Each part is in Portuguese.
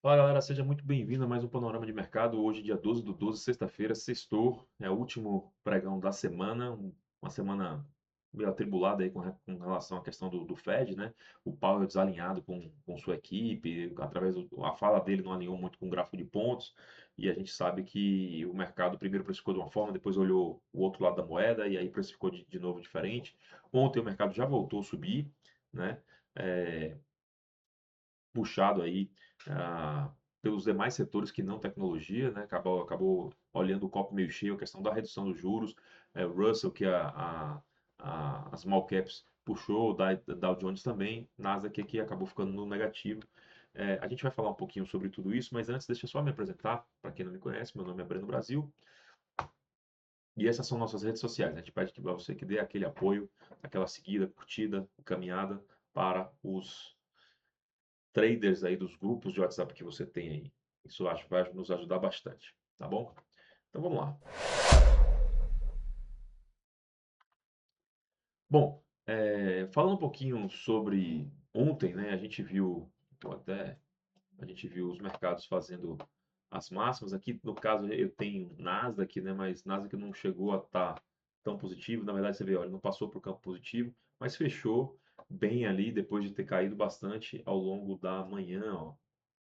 Fala galera, seja muito bem-vindo a mais um Panorama de Mercado. Hoje, dia 12/12, sexta-feira, sextou, é o último pregão da semana, uma semana meio atribulada aí com relação à questão do Fed, né? O Powell desalinhado com sua equipe, a fala dele não alinhou muito com o gráfico de pontos, e a gente sabe que o mercado primeiro precificou de uma forma, depois olhou o outro lado da moeda e aí precificou de novo diferente. Ontem o mercado já voltou a subir, né? É, puxado aí ah, pelos demais setores que não tecnologia, né? Acabou olhando o copo meio cheio, a questão da redução dos juros, o Russell, que as small caps puxou, o Dow Jones também, Nasdaq aqui acabou ficando no negativo. A gente vai falar um pouquinho sobre tudo isso, mas antes deixa eu só me apresentar, para quem não me conhece, meu nome é Breno Brasil, e essas são nossas redes sociais, né? A gente pede que você que dê aquele apoio, aquela seguida, curtida, caminhada para os traders aí dos grupos de WhatsApp que você tem aí. Isso acho que vai nos ajudar bastante, tá bom? Então vamos lá. Bom, falando um pouquinho sobre ontem, né? A gente viu os mercados fazendo as máximas. Aqui no caso eu tenho Nasdaq, né? Mas Nasdaq não chegou a estar tão positivo. Na verdade você vê, olha, não passou por campo positivo, mas fechou bem ali depois de ter caído bastante ao longo da manhã, ó,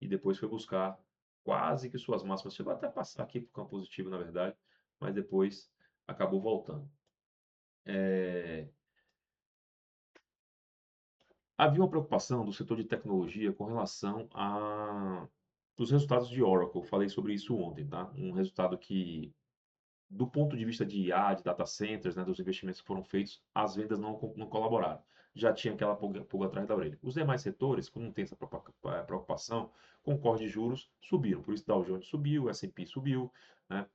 e depois foi buscar quase que suas máximas. Chegou até a passar aqui para o campo positivo, na verdade, mas depois acabou voltando. É, Havia uma preocupação do setor de tecnologia com relação a os resultados de Oracle. Eu falei sobre isso ontem, tá? Um resultado que, do ponto de vista de IA, de data centers, né, dos investimentos que foram feitos, as vendas não colaboraram. Já tinha aquela pulga atrás da orelha. Os demais setores, como não tem essa preocupação, com corte de juros, subiram. Por isso, Dow Jones subiu, S&P subiu, né,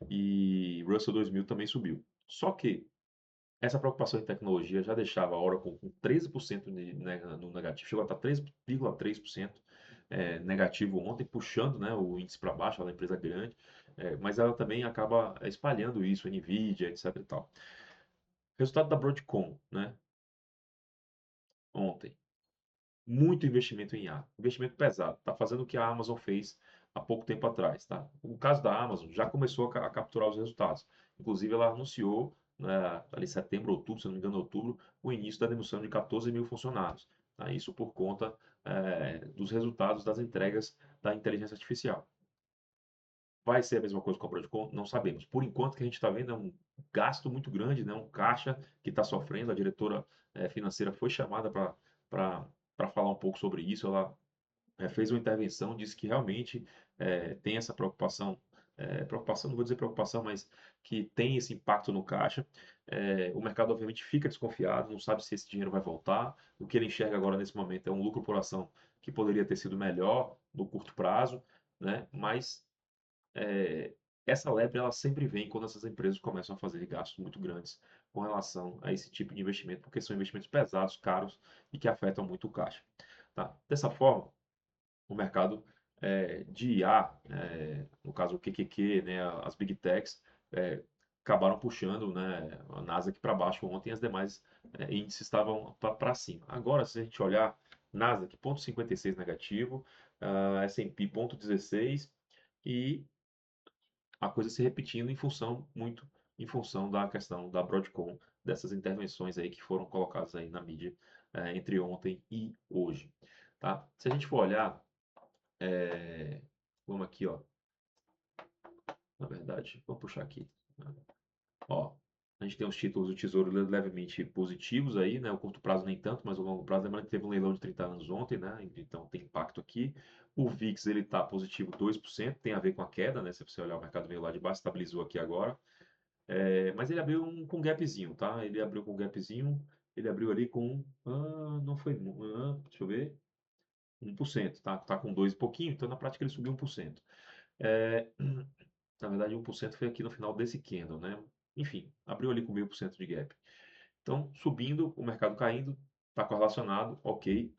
e Russell 2000 também subiu. Só que essa preocupação em tecnologia já deixava a Oracle com 13% no negativo, chegou a estar 3,3% negativo ontem, puxando, né, o índice para baixo, ela é uma empresa grande, mas ela também acaba espalhando isso, Nvidia, etc e tal. Resultado da Broadcom, né, ontem. Muito investimento em IA, investimento pesado, está fazendo o que a Amazon fez há pouco tempo atrás, tá? O caso da Amazon já começou a capturar os resultados. Inclusive, ela anunciou, né, ali setembro, outubro, se não me engano, outubro, o início da demissão de 14 mil funcionários. Tá? Isso por conta dos resultados das entregas da inteligência artificial. Vai ser a mesma coisa com a Broadcom? Não sabemos. Por enquanto, o que a gente está vendo é um gasto muito grande, né? Um caixa que está sofrendo. A diretora financeira foi chamada para falar um pouco sobre isso. Ela fez uma intervenção, disse que realmente tem essa preocupação, preocupação, não vou dizer preocupação, mas que tem esse impacto no caixa. O mercado, obviamente, fica desconfiado, não sabe se esse dinheiro vai voltar. O que ele enxerga agora nesse momento é um lucro por ação que poderia ter sido melhor no curto prazo, né? Mas é, essa lebre ela sempre vem quando essas empresas começam a fazer gastos muito grandes com relação a esse tipo de investimento, porque são investimentos pesados, caros e que afetam muito o caixa. Tá? Dessa forma, o mercado de IA, no caso o QQQ, né, as Big Techs, acabaram puxando, né, a Nasdaq para baixo ontem, as demais índices estavam para cima. Agora, se a gente olhar, Nasdaq 0,56 negativo, S&P 0,16 e a coisa se repetindo muito em função da questão da Broadcom, dessas intervenções aí que foram colocadas aí na mídia entre ontem e hoje. Tá? Se a gente for olhar, vamos aqui, ó, na verdade, vamos puxar aqui, né? Ó, a gente tem os títulos do Tesouro levemente positivos aí, né? O curto prazo nem tanto, mas o longo prazo, lembrando que teve um leilão de 30 anos ontem, né? Então tem impacto aqui. O VIX ele está positivo 2%, tem a ver com a queda, né? Se você olhar o mercado veio lá de baixo, estabilizou aqui agora. Mas ele abriu com gapzinho, tá? Ele abriu com gapzinho, ele abriu ali com, não foi, deixa eu ver, 1%, tá? Tá com 2 e pouquinho, então na prática ele subiu 1%. É, na verdade, 1% foi aqui no final desse candle, né? Enfim, abriu ali com 0,5% de gap. Então, subindo, o mercado caindo, está correlacionado, ok.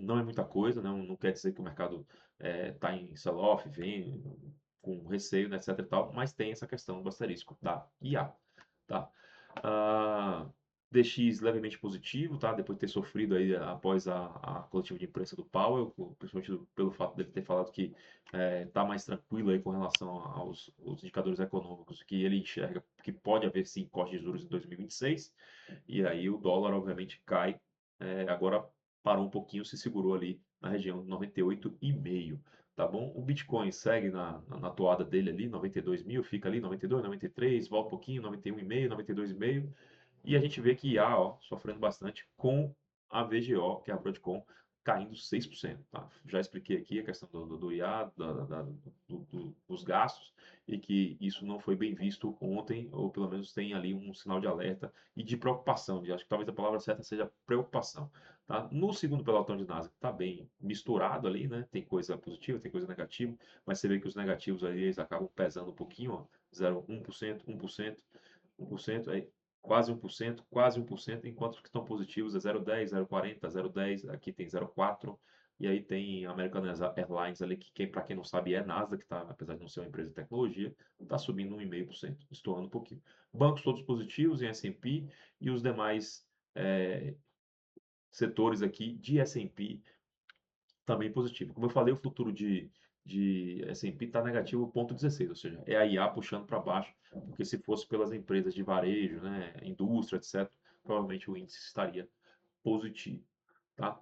Não é muita coisa, não quer dizer que o mercado está em sell-off, vem com receio, né, etc e tal, mas tem essa questão do asterisco da IA, tá? Ah, DX levemente positivo, tá? Depois de ter sofrido aí após a coletiva de imprensa do Powell, principalmente pelo fato dele ter falado que está mais tranquilo aí com relação aos indicadores econômicos, que ele enxerga que pode haver sim corte de juros em 2026, e aí o dólar obviamente cai, agora parou um pouquinho, se segurou ali na região de 98,5. Tá bom? O Bitcoin segue na toada dele ali, 92 mil, fica ali 92, 93, volta um pouquinho, 91,5, 92,5. E a gente vê que IA, ó, sofrendo bastante com a VGO, que é a Broadcom, caindo 6%, tá? Já expliquei aqui a questão do IA, dos gastos, e que isso não foi bem visto ontem, ou pelo menos tem ali um sinal de alerta e de preocupação. Acho que talvez a palavra certa seja preocupação. Tá? No segundo pelotão de Nasdaq está bem misturado ali, né? Tem coisa positiva, tem coisa negativa, mas você vê que os negativos aí eles acabam pesando um pouquinho, ó, 0,1%, 1%, 1%, aí quase 1%, enquanto os que estão positivos é 0,10, 0,40, 0,10, aqui tem 0,4, e aí tem American Airlines ali, que para quem não sabe é NASA, que está, apesar de não ser uma empresa de tecnologia, está subindo 1,5%, estourando um pouquinho. Bancos todos positivos em S&P e os demais setores aqui de S&P também positivo. Como eu falei, o futuro de S&P está negativo 0,16, ou seja, é a IA puxando para baixo, porque se fosse pelas empresas de varejo, né, indústria, etc., provavelmente o índice estaria positivo, tá?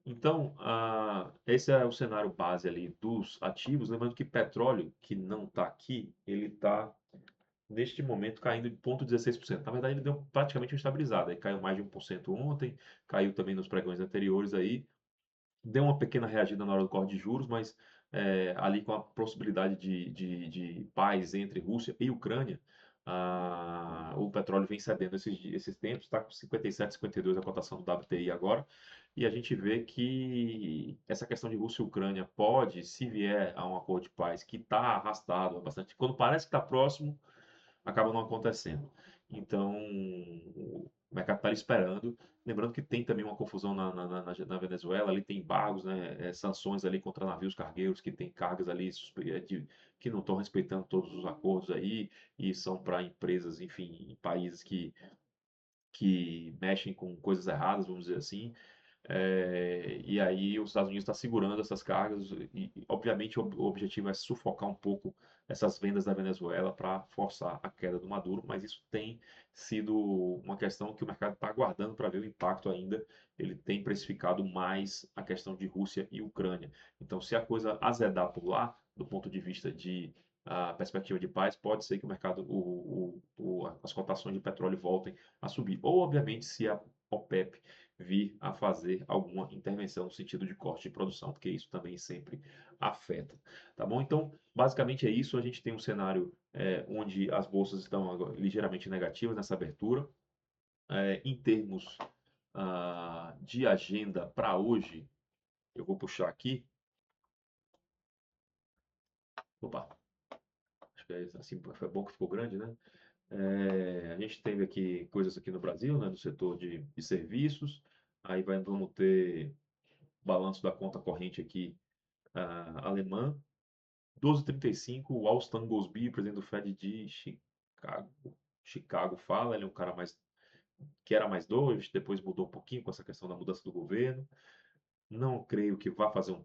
Então, esse é o cenário base ali dos ativos. Lembrando que petróleo, que não está aqui, ele está, neste momento, caindo de 0,16%. Na verdade, ele deu praticamente uma estabilizada. Ele caiu mais de 1% ontem, caiu também nos pregões anteriores aí, deu uma pequena reagida na hora do corte de juros, mas ali com a possibilidade de paz entre Rússia e Ucrânia, o petróleo vem cedendo esses tempos, está com 57, 52 a cotação do WTI agora, e a gente vê que essa questão de Rússia e Ucrânia pode, se vier a um acordo de paz que está arrastado há bastante, quando parece que está próximo, acaba não acontecendo. Então, o mercado está esperando. Lembrando que tem também uma confusão na Venezuela, ali tem embargos, né, sanções ali contra navios cargueiros que têm cargas ali que não estão respeitando todos os acordos aí e são para empresas, enfim, em países que mexem com coisas erradas, vamos dizer assim. E aí os Estados Unidos está segurando essas cargas e, obviamente, o objetivo é sufocar um pouco essas vendas da Venezuela para forçar a queda do Maduro, mas isso tem sido uma questão que o mercado está aguardando para ver o impacto ainda. Ele tem precificado mais a questão de Rússia e Ucrânia. Então, se a coisa azedar por lá, do ponto de vista de perspectiva de paz, pode ser que o mercado, as cotações de petróleo voltem a subir. Ou, obviamente, se a OPEP vir a fazer alguma intervenção no sentido de corte de produção, porque isso também sempre afeta, tá bom? Então, basicamente é isso. A gente tem um cenário onde as bolsas estão ligeiramente negativas nessa abertura. Em termos de agenda para hoje, eu vou puxar aqui. Opa, acho que assim foi bom que ficou grande, né? A gente teve aqui coisas aqui no Brasil, né, do setor de serviços. Aí vamos ter balanço da conta corrente aqui alemã. 12h35, o Alston Gosby, presidente do Fed de Chicago fala, ele é um cara que era mais doido, depois mudou um pouquinho com essa questão da mudança do governo. Não creio que vá fazer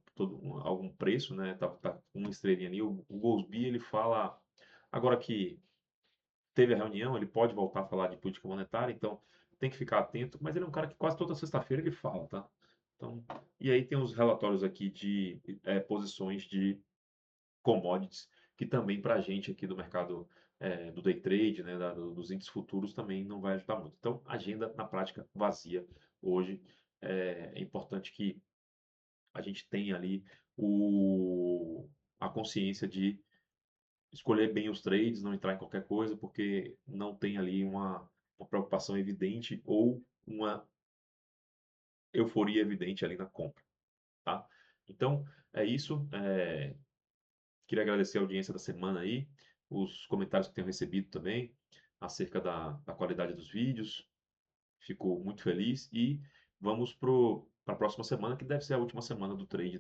algum preço, né? Tá com uma estrelinha ali. O Gosby, ele fala, agora que teve a reunião, ele pode voltar a falar de política monetária, então tem que ficar atento, mas ele é um cara que quase toda sexta-feira ele fala, tá? Então, e aí tem os relatórios aqui de posições de commodities, que também para a gente aqui do mercado do day trade, né, dos índices futuros, também não vai ajudar muito. Então, agenda na prática vazia hoje. É importante que a gente tenha ali a consciência de escolher bem os trades, não entrar em qualquer coisa, porque não tem ali uma preocupação evidente ou uma euforia evidente ali na compra, tá? Então, é isso. Queria agradecer a audiência da semana aí, os comentários que tenho recebido também acerca da qualidade dos vídeos. Fico muito feliz e vamos para a próxima semana, que deve ser a última semana do trade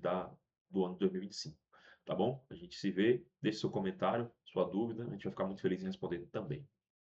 do ano de 2025. Tá bom? A gente se vê, deixe seu comentário, sua dúvida, a gente vai ficar muito feliz em responder também.